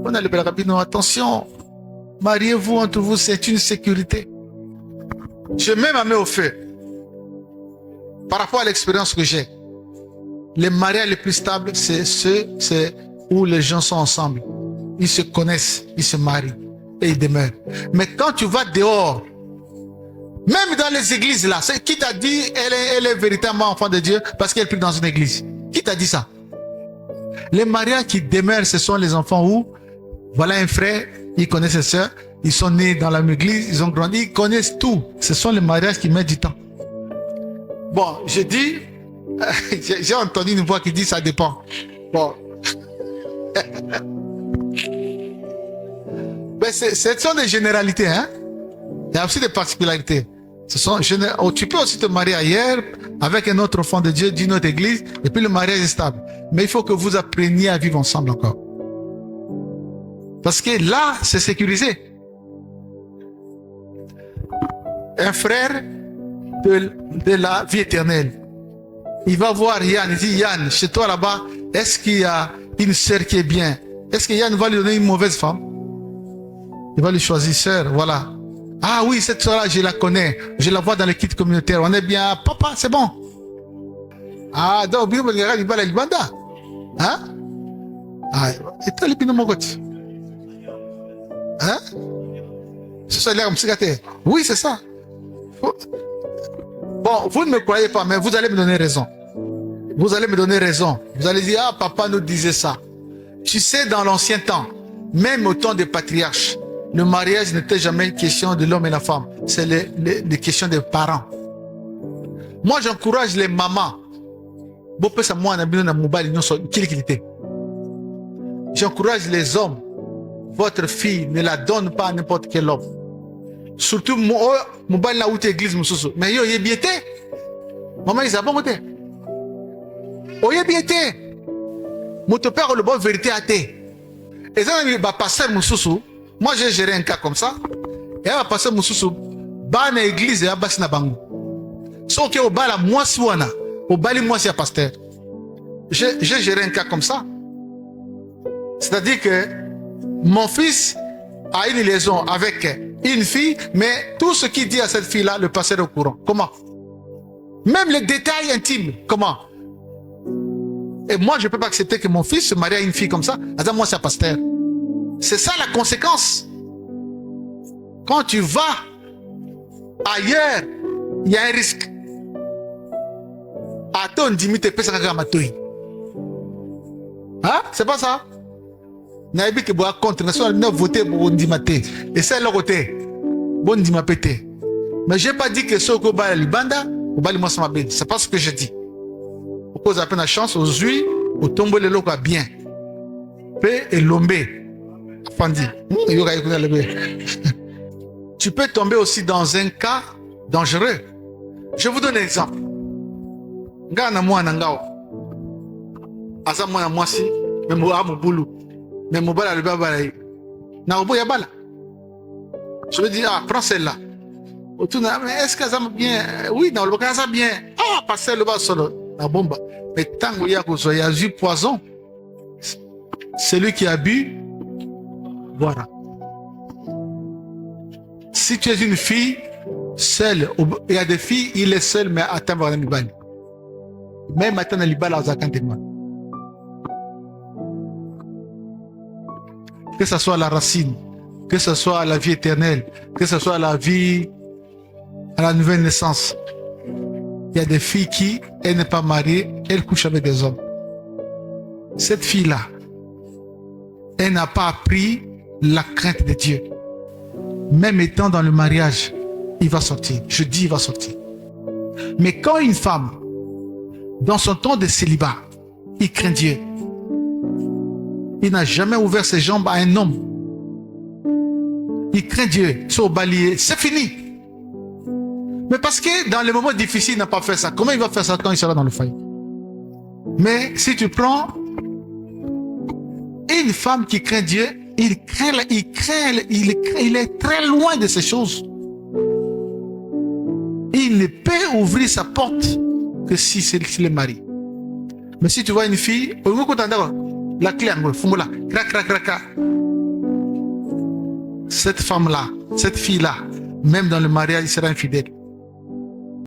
On a le bel rabino, attention, mariez-vous entre vous, c'est une sécurité. Je mets ma main au feu. Par rapport à l'expérience que j'ai, les mariages les plus stables, c'est ceux où les gens sont ensemble. Ils se connaissent, ils se marient et ils demeurent. Mais quand tu vas dehors, même dans les églises là, qui t'a dit elle est véritablement enfant de Dieu parce qu'elle prie dans une église? Qui t'a dit ça? Les mariages qui demeurent, ce sont les enfants où, voilà un frère, il connaît ses soeurs, ils sont nés dans la même église, ils ont grandi, ils connaissent tout. Ce sont les mariages qui mettent du temps. Bon, je dis, j'ai entendu une voix qui dit ça dépend. Bon. Mais ce sont des généralités, hein. Il y a aussi des particularités. Tu peux aussi te marier ailleurs avec un autre enfant de Dieu d'une autre église et puis le mariage est stable. Mais il faut que vous appreniez à vivre ensemble encore. Parce que là, c'est sécurisé. Un frère de la vie éternelle, il va voir Yann, il dit Yann, chez toi là-bas, est-ce qu'il y a une sœur qui est bien? Est-ce que Yann va lui donner une mauvaise femme? Il va lui choisir sœur, voilà. Ah oui, cette soeur-là, je la connais. Je la vois dans les kits communautaires. On est bien. Papa, c'est bon. Ah, donc, bien, il va la libanda. Hein? Ah, et toi, les pinot mogote. Hein? C'est ça, l'air comme oui, c'est ça. Bon, vous ne me croyez pas, mais vous allez me donner raison. Vous allez me donner raison. Vous allez dire, ah, papa nous disait ça. Tu sais, dans l'ancien temps, même au temps des patriarches, le mariage n'était jamais question de l'homme et la femme. C'est les questions des parents. Moi, j'encourage les mamans. J'encourage les hommes. Votre fille ne la donne pas à n'importe quel homme. Surtout, mon bal là où tu église, mais yo, y est bien. Maman, ils ont bon côté. Oh, y est bien. Mon père, le bon vérité à thé. Et ça, il va passer mon sous. Moi, j'ai géré un cas comme ça. Et elle va passer mon sous. Ban église et abassina bango. Sauf que au bal, moi, souana. Au bal, moi, c'est pasteur. J'ai géré un cas comme ça. C'est-à-dire que mon fils a une liaison avec une fille, mais tout ce qu'il dit à cette fille-là, le pasteur est au courant. Comment? Même les détails intimes. Comment? Et moi, je ne peux pas accepter que mon fils se marie à une fille comme ça. Moi, c'est pasteur. C'est ça la conséquence. Quand tu vas ailleurs, il y a un risque. Attends, dis-moi, hein? C'est pas ça? Naïbi que bois contre national ne voter pour Ndimate. Et c'est le côté. Bon Ndimapete. Mais je n'ai pas dit que ce que va libanda ou bali moi ça m'a. C'est pas ce que je dis. On pose à peine la chance aux huiles, au tombeau le loca bien. Paix et lombé. Tu peux tomber aussi dans un cas dangereux. Je vous donne un exemple. Gana moi nangao. Asa moi na mwasi, mais moi mon boulot. Mais mon bala le baba na obo ya bala. Je me dis ah prends celle-là. Mais est-ce que ça va bien? Oui, dans le cas ça bien. Ah passer le bas solo la bombe. Mais tant qu'il y a du poison, celui qui a bu, voilà. Si tu es une fille seule, il y a des filles, il est seul, mais attends, même attends, il y a que ce soit la racine, que ce soit la vie éternelle, que ce soit la vie à la nouvelle naissance. Il y a des filles qui, elle n'est pas mariée, elle couche avec des hommes. Cette fille-là, elle n'a pas appris la crainte de Dieu. Même étant dans le mariage, il va sortir. Je dis, il va sortir. Mais quand une femme, dans son temps de célibat, il craint Dieu, il n'a jamais ouvert ses jambes à un homme. Il craint Dieu, sur le balier, c'est fini. Mais parce que dans les moments difficiles, il n'a pas fait ça. Comment il va faire ça quand il sera dans le foyer? Mais si tu prends une femme qui craint Dieu, il est très loin de ces choses. Il ne peut ouvrir sa porte que si c'est le mari. Mais si tu vois une fille, la clé, cette femme-là, cette fille-là, même dans le mariage, il sera infidèle.